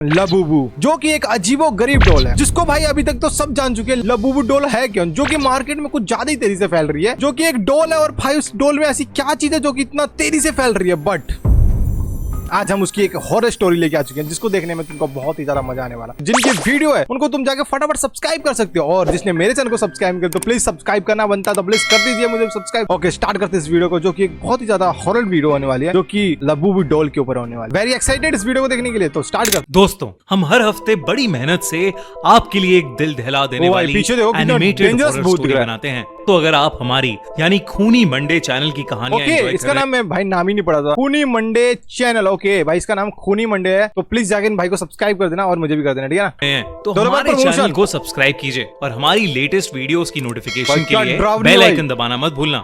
Labubu, जो कि एक अजीबो गरीब डॉल है, जिसको भाई अभी तक तो सब जान चुके हैं लबूबू डॉल है क्यों, जो कि मार्केट में कुछ ज्यादा ही तेजी से फैल रही है, जो कि एक डॉल है। और भाई उस डॉल में ऐसी क्या चीज है जो कि इतना तेजी से फैल रही है। बट आज हम उसकी एक हॉरर स्टोरी लेके आ चुके हैं, जिसको देखने में तुमको बहुत ही ज्यादा मजा आने वाला। जिनकी वीडियो है उनको तुम जाके फटाफट सब्सक्राइब कर सकते हो, और जिसने मेरे चैनल को सब्सक्राइब किया तो प्लीज सब्सक्राइब करना बनता तो प्लीज कर दीजिए मुझे सब्सक्राइब। ओके, स्टार्ट करते इस वीडियो को, जो कि एक बहुत ही ज्यादा हॉरर वीडियो होने वाली है, जो कि लबूबू डॉल के ऊपर होने वाली है। वेरी एक्साइटेड इस वीडियो को देखने के लिए, तो स्टार्ट कर। दोस्तों, हम हर हफ्ते बड़ी मेहनत से आपके लिए एक दिल दहला देने वाली एनिमेटेड हॉरर स्टोरी बनाते हैं। तो अगर आप हमारी यानी खूनी मंडे चैनल की कहानियां एंजॉय कर रहे हैं, इसका नाम मैं भाई नाम ही नहीं पढ़ा था, खूनी मंडे चैनल। ओके भाई, इसका नाम खूनी मंडे है, तो प्लीज जाके भाई को सब्सक्राइब कर देना और मुझे भी कर देना, ठीक है ना। तो हमारे चैनल को सब्सक्राइब कीजिए और हमारी लेटेस्ट वीडियोस की नोटिफिकेशन के लिए बेल आइकन दबाना मत भूलना।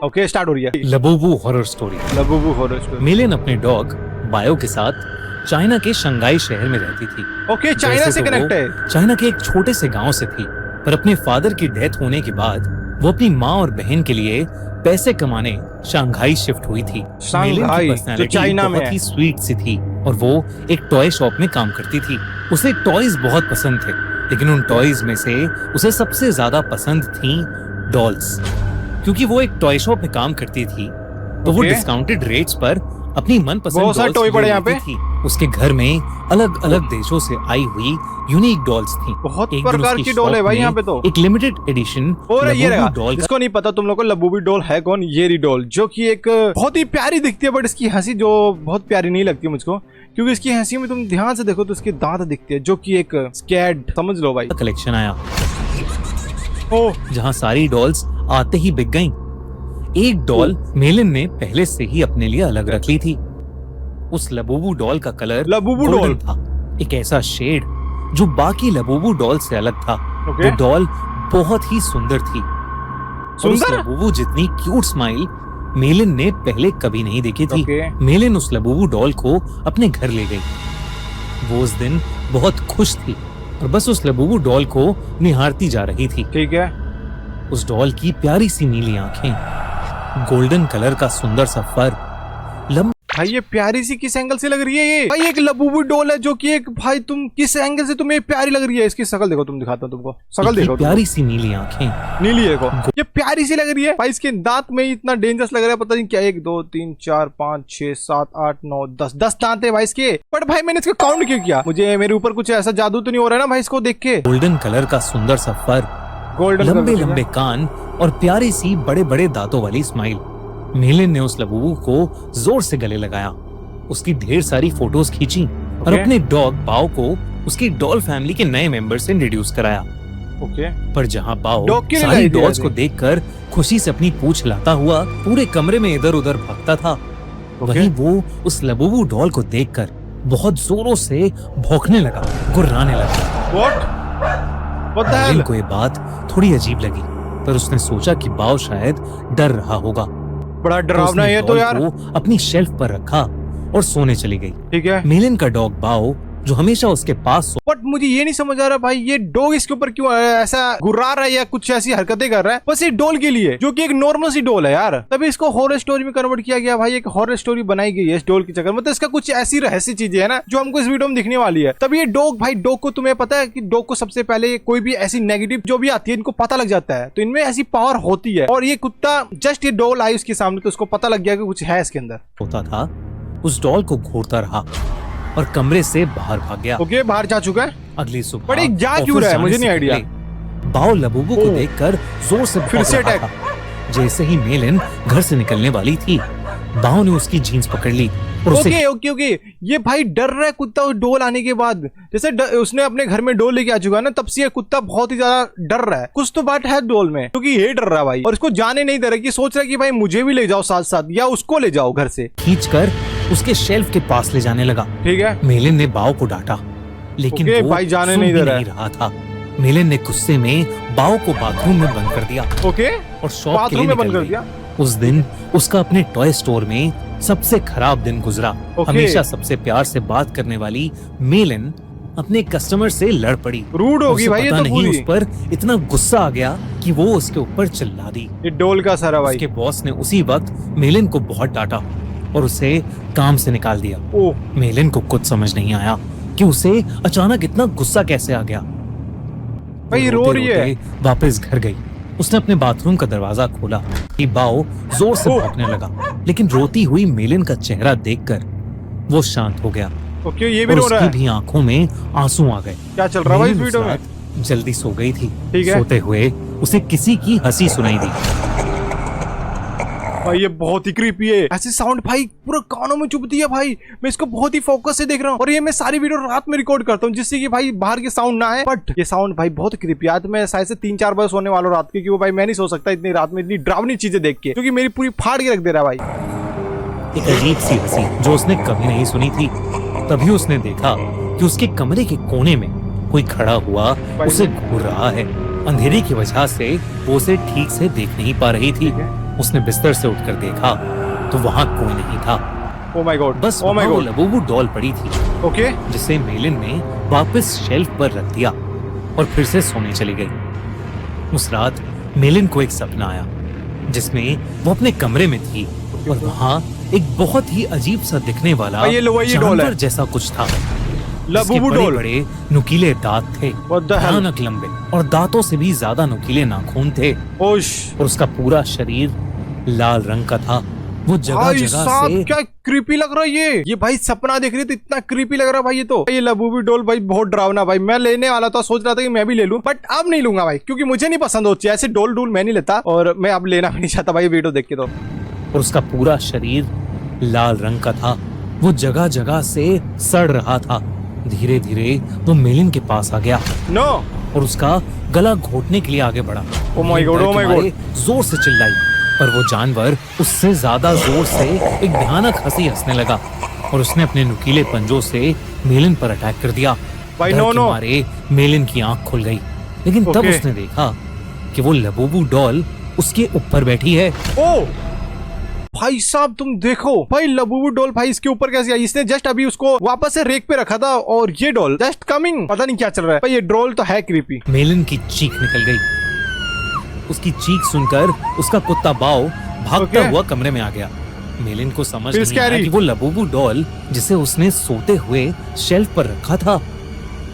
ओके, स्टार्ट हो रही है Labubu horror story. Labubu horror story. मिलेन अपने डॉग बायो के साथ चाइना के शंघाई शहर में रहती थी। ओके, चाइना से कनेक्ट है। चाइना के एक छोटे से गांव से थी, पर अपने फादर की डेथ होने के बाद वो अपनी माँ और बहन के लिए पैसे कमाने शंघाई शिफ्ट हुई थी। शंघाई जो चाइना में बहुत ही स्वीट सी थी और वो एक टॉय शॉप में काम करती थी। उसे टॉयज बहुत पसंद थे, लेकिन उन टॉयज में से उसे सबसे ज्यादा पसंद थी डॉल्स। क्योंकि वो एक टॉय शॉप में काम करती थी, तो वो डिस्काउंटेड रेट्स पर अपनी मनपसंद टॉय पड़े यहाँ पे थी। उसके घर में अलग अलग देशों से आई हुई यूनिक डॉल्स थी। बहुत प्रकार की डॉल है भाई यहाँ पे, तो एक लिमिटेड एडिशन डॉल। जिसको नहीं पता तुम लोग को लबूबू डॉल है कौन, ये री डॉल, जो कि एक बहुत ही प्यारी दिखती है, बट इसकी हंसी जो बहुत प्यारी नहीं लगती मुझको, क्योंकि इसकी हंसी में तुम ध्यान से देखो तो इसके दांत दिखते हैं, जो कि एक स्कैड समझ लो भाई। कलेक्शन आया जहाँ सारी डॉल्स आते ही बिक गयी। एक डॉल मेलिन ने पहले से ही अपने लिए अलग रख ली थी। उस लबूबू डॉल का कलर लबूबू डॉल था, एक ऐसा शेड जो बाकी लबूबू डॉल से अलग था। वो डॉल बहुत ही सुंदर थी। सुंदर लबूबू जितनी क्यूट स्माइल मेलिन ने पहले कभी नहीं देखी थी। मेलिन उस लबूबू डॉल को अपने घर ले गई। वो उस दिन बहुत खुश थी और बस उस लबूबू डॉल को निहारती जा रही थी। ठीक है। उस डॉल की प्यारी सी नीली आंखें, गोल्डन कलर का सुंदर सा फर, भाई ये प्यारी सी किस एंगल से लग रही है ये? भाई एक लबूबू डॉल है, जो कि एक भाई तुम किस एंगल से तुम्हें प्यारी लग रही है? इसकी शक्ल देखो, तुम दिखाता हूं तुमको शक्ल देखो। प्यारी सी नीली आंखें, नीली देखो, ये प्यारी सी लग रही है भाई। इसके दांत में इतना डेंजरस लग रहा है, पता नहीं क्या। 1 2 3 4 5 6 7 8 9 10 दांत है भाई इसके। बट भाई मैंने इसका काउंट क्यों किया? मुझे मेरे ऊपर कुछ ऐसा जादू तो नहीं हो रहा है ना भाई इसको देख के? गोल्डन कलर का सुंदर सा फर, गोल्डन लंबे लंबे कान और प्यारी सी बड़े बड़े दांतों वाली स्माइल। मेलिन ने उस लबूबू को जोर से गले लगाया, उसकी ढेर सारी फोटोज खींची और अपने डॉग बाओ को उसकी डॉल फैमिली के नए मेंबर से इंट्रोड्यूस कराया। पर जहां बाओ सारी डॉल्स को देखकर खुशी से अपनी पूंछ हिलाता हुआ पूरे कमरे में इधर उधर भागता था, वहीं वो उस लबूबू डॉल को देखकर बहुत जोरों से भौंकने लगा, गुर्राने लगा। मेलिन को ये बात थोड़ी अजीब लगी, पर उसने सोचा कि बाओ शायद डर रहा होगा। बड़ा डरावना है तो यार। वो अपनी शेल्फ पर रखा और सोने चली गई। ठीक है। मेलिन का डॉग बाओ जो हमेशा उसके पास बट मुझे ये नहीं समझ आ रहा भाई, ये डॉग इसके ऊपर क्यों ऐसा गुर्रा रहा है या कुछ ऐसी हरकतें कर रहा है बस ये डॉल के लिए, जो कि एक नॉर्मल सी डॉल है यार। तभी इसको हॉरर स्टोरी में कन्वर्ट किया गया भाई, एक हॉरर स्टोरी बनाई गई है इस डॉल के चक्कर। मतलब इसका कुछ ऐसी रहस्य चीजें है ना जो हमको इस वीडियो में दिखने वाली है। तब ये डॉग भाई, डॉग को तुम्हें पता है कि डॉग को सबसे पहले कोई भी ऐसी नेगेटिव जो भी आती है इनको पता लग जाता है, तो इनमें ऐसी पावर होती है। और ये कुत्ता जस्ट ये डॉल आई उसके सामने तो उसको पता लग गया कि कुछ है इसके अंदर। होता था उस डॉल को घूरता रहा और कमरे से बाहर भाग गया। ओके, बाहर जा चुका है। अगली सुबह बट एक जा क्यों रहा है मुझे नहीं आइडिया। बाओ लबूबू को देखकर जोर से फिर से अटैक। जैसे ही मेलिन घर से निकलने वाली थी, बाओ ने उसकी जीन्स पकड़ ली और उसे ओके ये भाई डर रहा है कुत्ता उस डोल आने के बाद। जैसे उसने अपने घर में डोल लेके आ चुका है ना, तब से ये कुत्ता बहुत ही ज्यादा डर रहा है। कुछ तो बात है डोल में, क्योंकि ये डर रहा है भाई और इसको जाने नहीं दे रहा, कि सोच रहा है कि भाई मुझे भी ले जाओ साथ साथ या उसको ले जाओ घर से। खींचकर उसके शेल्फ के पास ले जाने लगा। ठीक है। मेलिन ने बाओ को डांटा, लेकिन वो भाई जाने नहीं दे रहा था। मेलिन ने गुस्से में बाओ को बाथरूम में बंद कर दिया। और शॉप के लिए बंद कर दिया। उस दिन उसका अपने टॉय स्टोर में सबसे खराब दिन गुजरा। हमेशा सबसे प्यार से बात करने वाली मेलिन अपने कस्टमर से लड़ पड़ी। रूड होगी भाई, ये तो नहीं उस पर इतना गुस्सा आ गया कि वो उसके ऊपर चिल्ला दी। ये डोल का सारा भाई। उसके बॉस ने उसी वक्त मेलिन को बहुत डांटा और उसे काम से निकाल दिया। ओह मेलिन को कुछ समझ नहीं आया कि उसे अचानक इतना गुस्सा कैसे आ गया। भाई रो रही है। रोते-रोते वापस घर गई। उसने अपने बाथरूम का दरवाजा खोला कि बाओ जोर से भौंकने लगा, लेकिन रोती हुई मेलिन का चेहरा देखकर वो शांत हो गया। ओके ये भी और रो रहा उसकी है। भी आंखों में आंसू आ गए। क्या चल रहा है भाई इस मेलिन उस वीडियो में? रात जल्दी सो गई थी। ठीक है। सोते हुए उसे किसी की हंसी सुनाई दी। भाई ये बहुत ही क्रीपी है। ऐसे साउंड भाई पूरा कानों में चुभती है भाई। मैं इसको बहुत ही फोकस से देख रहा हूँ और ये मैं सारी वीडियो रात में रिकॉर्ड करता हूँ जिससे कि भाई बाहर की साउंड ना आए। बट ये साउंड भाई बहुत क्रीपी। आज मैं शायद से 3-4 बजे सोने वाला हूँ रात के, क्योंकि भाई मैं नहीं सो सकता इतनी रात में इतनी डरावनी चीजें देख के, क्योंकि मेरी पूरी फाड़ के रख दे रहा है भाई। एक अजीब सी हंसी जो उसने कभी नहीं सुनी थी। तभी उसने देखा कि उसके कमरे के कोने में कोई खड़ा हुआ उसे घूर रहा है। अंधेरे की वजह से वो उसे ठीक से देख नहीं पा रही थी। उसने बिस्तर से उठकर देखा तो वहाँ कोई नहीं था। ओह माय गॉड, बस ओह माय वहाँ वो गॉड। लबूबू डॉल पड़ी थी ओके जिसे मेलिन ने वापस शेल्फ पर रख दिया और फिर से सोने चली गई। उस रात मेलिन को एक सपना आया जिसमें वो अपने कमरे में थी और वहाँ एक बहुत ही अजीब सा दिखने वाला ये लो, ये डॉल है। जानवर जैसा कुछ था। लबूबू इसके डॉल। बड़े नुकीले दांत थे, What the hell? भयानक लंबे, और दांतों से भी ज्यादा नुकीले नाखून थे। ओश और उसका पूरा शरीर लाल रंग का था। वो जगह भाई जगह साहब से क्या क्रीपी लग रहा है ये भाई सपना देख रही तो इतना क्रीपी लग रहा है भाई। ये तो ये लबूबी डॉल भाई बहुत डरावना भाई। मैं लेने वाला था, सोच रहा था कि मैं भी ले लूं, बट अब नहीं लूंगा भाई, क्योंकि मुझे नहीं पसंद होती ऐसे डोल डोल। मैं नहीं लेता और मैं अब लेना भी नहीं चाहता भाई वीडियो देख के। तो और उसका पूरा शरीर लाल रंग का था। वो जगह जगह से सड़ रहा था। धीरे धीरे वो मेलिन के पास आ गया नो और उसका गला घोटने के लिए आगे बढ़ा। Oh my God, डर oh के my मारे God। जोर से चिल्लाई, पर वो जानवर उससे ज्यादा जोर से एक भयानक हंसी हंसने लगा और उसने अपने नुकीले पंजों से मेलिन पर अटैक कर दिया। भाई डर नो के नो। मारे मेलिन की आंख खुल गई, लेकिन तब Okay। उसने देखा कि वो लबूबू डॉल उसके ऊपर बैठी है। ओ भाई साहब तुम देखो भाई लबूबू डॉल भाई इसके ऊपर कैसे आई। इसने जस्ट अभी उसको वापस से रेक पे रखा था और ये डॉल जस्ट कमिंग। पता नहीं क्या चल रहा है भाई। ये डॉल तो है क्रीपी। मेलिन की चीख निकल गई। उसकी चीख सुनकर उसका कुत्ता बाओ भागता Okay। हुआ कमरे में आ गया। मेलिन को समझ फिर नहीं आया scary। कि वो लबूबू डॉल जिसे उसने सोते हुए शेल्फ पर रखा था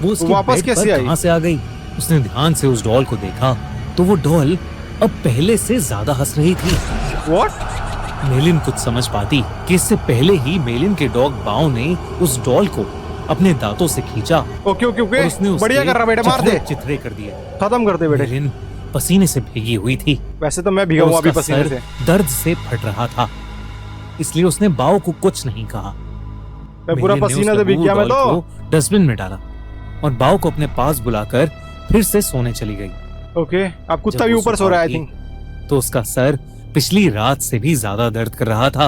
वो उसके वापस बेड कैसे पर आई? कहां से आ गई। उसने ध्यान से उस डॉल को देखा तो वो डॉल अब पहले से ज्यादा हंस रही थी। व्हाट? मेलिन कुछ समझ पाती कि इससे पहले ही मेलिन के डॉग बाओ ने उस डॉल को अपने दांतों से खींचा ओके ओके और उसने ओके उसके बढ़िया कर रहा बेटा, मार दे, चिथड़े कर दिए। खत्म कर दे बेटे। मेलिन पसीने से भीगी हुई थी। वैसे तो मैं भीगा और हुआ अभी उसका पसीने सर से। दर्द से फट रहा था, इसलिए उसने बाओ को कुछ नहीं कहा। मैं पूरा मेलिन ने पसीना उस से भीग गया मैं लबूबू तो। डॉल को डस्टबिन में डाला और बाओ को अपने पास बुलाकर फिर से सोने चली गई। ओके अब कुत्ता जब भी वो ऊपर सो सुबह रहा है आई उठी, थिंक। तो उसका सर पिछली रात से भी ज्यादा दर्द कर रहा था।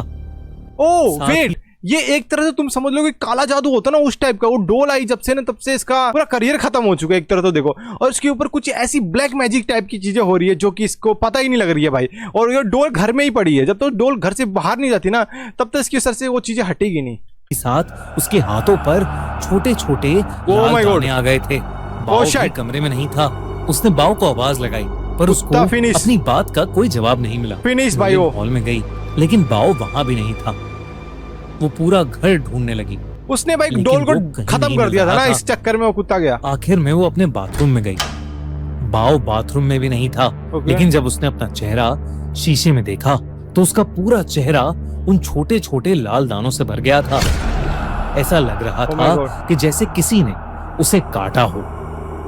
ओ साथ वेट, ये एक तरह से तुम समझ लो कि काला जादू होता ना उस टाइप का। वो डोल आई जब से ना तब से इसका पूरा करियर खत्म हो चुका है एक तरह तो देखो। और इसके ऊपर कुछ ऐसी ब्लैक मैजिक टाइप की चीजें हो रही है जो कि इसको पता ही नहीं लग रही है भाई। और ये डोल घर में ही पड़ी है। जब तो डोल घर से बाहर नहीं जाती ना तब तक इसके सर से वो चीजें हटेगी नहीं। साथ उसके हाथों पर छोटे छोटे Oh my God। दाने आ गए थे। बाओ भी shit। कमरे में नहीं था। उसने बाओ को आवाज लगाई पर उसको कुत्ता finish। अपनी बात का कोई जवाब नहीं मिला। Finish भाई मेलिन वो। हॉल में गई लेकिन बाओ वहां भी नहीं था। वो पूरा घर ढूंढने लगी। उसने भाई लेकिन डोल को वो कहीं खत्म नहीं कर मिल दिया था रहा ना, था। इस चक्कर में वो कुत्ता गया। आखिर में वो अपने बाथरूम में गई। बाओ बाथरूम में भी नहीं था। Okay। लेकिन जब उसने अपना चेहरा शीशे में देखा तो उसका पूरा चेहरा उन छोटे छोटे लाल दानों से भर गया था। ऐसा लग रहा Oh my था God। कि जैसे किसी ने उसे काटा हो।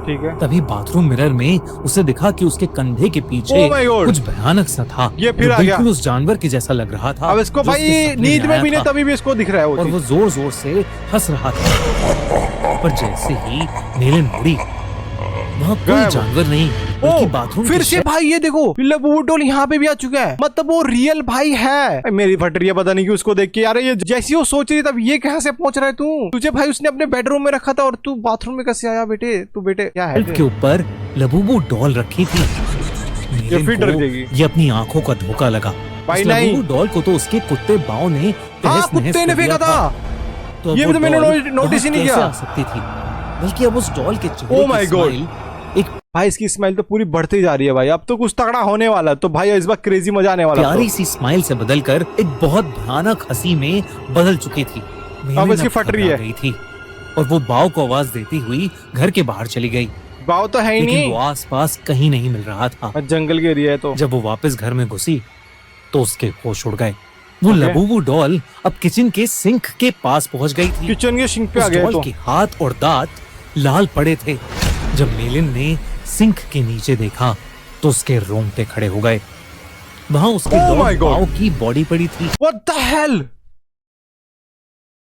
ठीक है तभी बाथरूम मिरर में उसे दिखा कि उसके कंधे के पीछे Oh my God। कुछ भयानक सा था। ये फिर जो आ गया। बिल्कुल उस जानवर के जैसा लग रहा था। अब इसको जो उसके भाई सपने नींद में आया भी नहीं था। तभी भी इसको दिख रहा है वो और वो चीज। जोर जोर से हंस रहा था। पर जैसे ही मेलिन मुड़ी वहाँ कोई गायब। जानवर नहीं बल्कि ओ बाथरूम फिर के से भाई ये देखो लबूबू डॉल यहाँ पे भी आ चुका है। मतलब वो रियल भाई है। भाई मेरी फट रही है पता नहीं कि उसको देख के यार। ये जैसी वो सोच रही तब ये कहाँ से पहुंच रहा है तू। तुझे भाई उसने अपने बेडरूम में रखा था और तू बाथरूम में कैसे आया बेटे। तू बेटे क्या है शेल्फ के ऊपर लबूबू डॉल रखी थी। मेलिन फिर डर को जाएगी। ये अपनी आंखों का धोखा लगा। भाई उस नहीं। लबूबू डॉल को तो उसके कुत्ते बाओ ने हाँ तहस नहस कुत्ते ने कर दिया फेंका था। तो ये अब भी तो वो मैंने डॉल नोटिस ही वहाँ नहीं कैसे किया। आ सकती थी। बल्कि अब उस डॉल के चेहरे Oh my की God। स्माइल एक भाई इसकी स्माइल तो पूरी बढ़ती जा रही है भाई, अब तो कुछ तगड़ा होने वाला है। तो भाई इस बार क्रेजी मजा आने वाला है। प्यारी सी स्माइल से बदलकर एक बहुत भयानक हंसी में बदल चुकी थी। अब इसकी फट रही है गई थी और वो बाव को आवाज देती हुई घर के बाहर चली गई। बाव तो है ही लेकिन नहीं, वो आसपास कहीं नहीं मिल रहा था। जंगल के एरिया है। तो जब वो वापस घर में घुसी तो उसके होश उड़ गए। वो लबूबू डॉल अब किचन के सिंक के पास पहुंच गई थी। किचन के सिंक पे आ उस गए डॉल तो के हाथ और दांत लाल पड़े थे। जब मेलिन ने सिंक के नीचे देखा तो उसके रोंगटे खड़े हो गए। वहां उसके Oh my डॉग God! बाव की बॉडी पड़ी थी। व्हाट द हेल,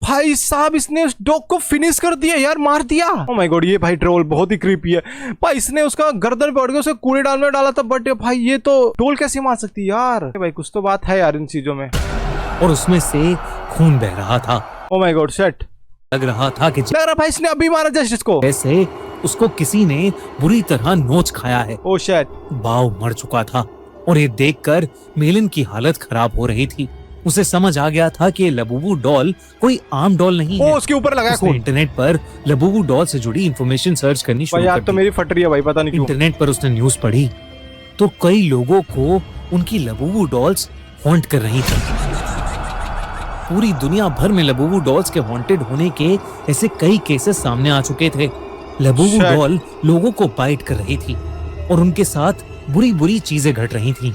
भाई साहब इसने उस डॉग को फिनिश कर दिया यार, मार दिया। ओह माय गॉड, ये भाई ट्रोल बहुत ही क्रीपी है भाई। इसने उसका गर्दन पकड़ के उसे कूड़ेदान में डाला था, बट भाई ये तो डोल कैसे मार सकती है यार। भाई कुछ तो बात है यार इन चीजों में। और उसमें से खून बह रहा था। ओह माय गॉड, शिट, लग रहा था कि लग रहा भाई इसने अभी मारा जस्टिस को। जैसे उसको किसी ने बुरी तरह नोच खाया है। ओह शिट, बाव मर चुका था और ये देखकर मेलिन की हालत खराब हो रही थी। उसे समझ आ गया था कि ये लबूबू डॉल कोई आम डॉल नहीं है। उसके ऊपर लगा उसने खून। इंटरनेट पर लबूबू डॉल से जुड़ी इंफॉर्मेशन सर्च करनी भाई शुरू यार कर तो दी। मेरी फट रही है भाई, पता नहीं क्यों। इंटरनेट पर उसने न्यूज पढ़ी तो कई लोगों को उनकी लबूबू डॉल्स हॉन्ट कर रही थी। पूरी दुनिया भर में लबूबू डॉल्स के हॉन्टेड होने के ऐसे कई केसेस सामने आ चुके थे। Labubu Shit. डॉल लोगों को बाइट कर रही थी और उनके साथ बुरी बुरी चीजें घट रही थी।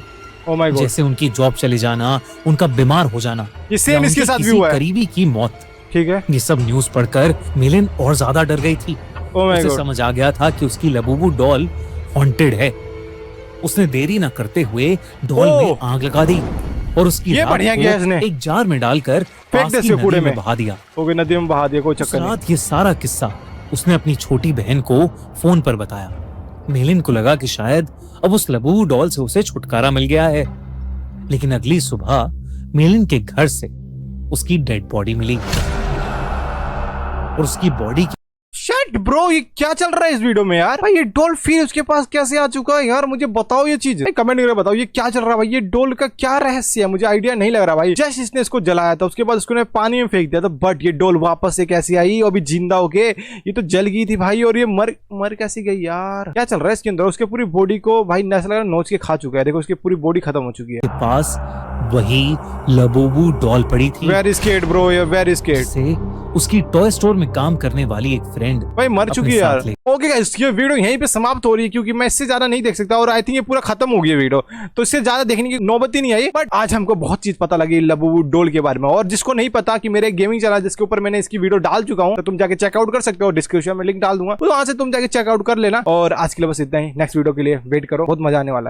ओह माय गॉड, जैसे उनकी जॉब चले जाना, उनका बीमार हो जाना, ये या सेम इसके उनके साथ भी किसी हुआ है। करीबी की मौत। ठीक है, ये सब न्यूज पढ़कर मेलिन और ज्यादा डर गई थी। ओह माय उसे गॉड, समझ आ गया था कि उसकी लबूबू डॉल हॉन्टेड है। उसने देरी न करते हुए डॉल ओह! में आग लगा दी और उसकी ये राख बढ़िया को किया इसने। एक जार में डालकर पास दे की इसको कूड़े नदी में में। बहा दिया। ओके नदी में बहा दिया, कोई उस चक्कर नहीं। रात ये सारा किस्सा उसने अपनी छोटी बहन को फोन पर बताया। मेलिन को लगा कि शायद अब उस लबूबू डॉल से उसे छुटकारा मिल गया है। लेकिन अगली सुबह मेलिन के घर से उसकी डेड बॉडी मिली और उसकी बॉडी शिट ब्रो, ये क्या चल रहा है इस वीडियो में यार। भाई ये डोल फिर उसके पास कैसे आ चुका है यार, मुझे बताओ ये चीज, कमेंट करके बताओ ये क्या चल रहा है भाई। ये डोल का क्या रहस्य है, मुझे आइडिया नहीं लग रहा भाई। जस्ट इसने इसको जलाया था, उसके बाद उसको पानी में फेंक दिया था, बट ये डोल वापस से कैसे आई और अभी जिंदा होके। ये तो जल गई थी भाई, और ये मर कैसे गई यार, क्या चल रहा है इसके अंदर। उसके पूरी बॉडी को भाई नैसा लग रहा नोच के खा चुका है। देखो उसकी पूरी बॉडी खत्म हो चुकी है। पास वही लबूबू डॉल पड़ी थी। वेरी स्केर्ड ब्रो, ये वेरी स्केर्ड। से उसकी टॉय स्टोर में काम करने वाली एक फ्रेंड भाई मर चुकी है यार। ओके गाइस, ये वीडियो यहीं पे समाप्त हो रही है क्योंकि मैं इससे ज्यादा नहीं देख सकता और आई थिंक ये पूरा खत्म हो गया वीडियो, तो इससे ज्यादा देखने की नौबत ही नहीं आई। बट आज हमको बहुत चीज पता लगी लबूबू डोल के बारे में, और जिसको नहीं पता कि मेरे गेमिंग चैनल जिसके ऊपर मैंने इसकी वीडियो डाल चुका हूं, तो तुम जाके चेकआउट कर सकते हो, डिस्क्रिप्शन में लिंक डाल दूंगा, तो वहां से तुम जाके चेकआउट कर लेना। और आज के लिए बस इतना ही, नेक्स्ट वीडियो के लिए वेट करो, बहुत मजा आने वाला है।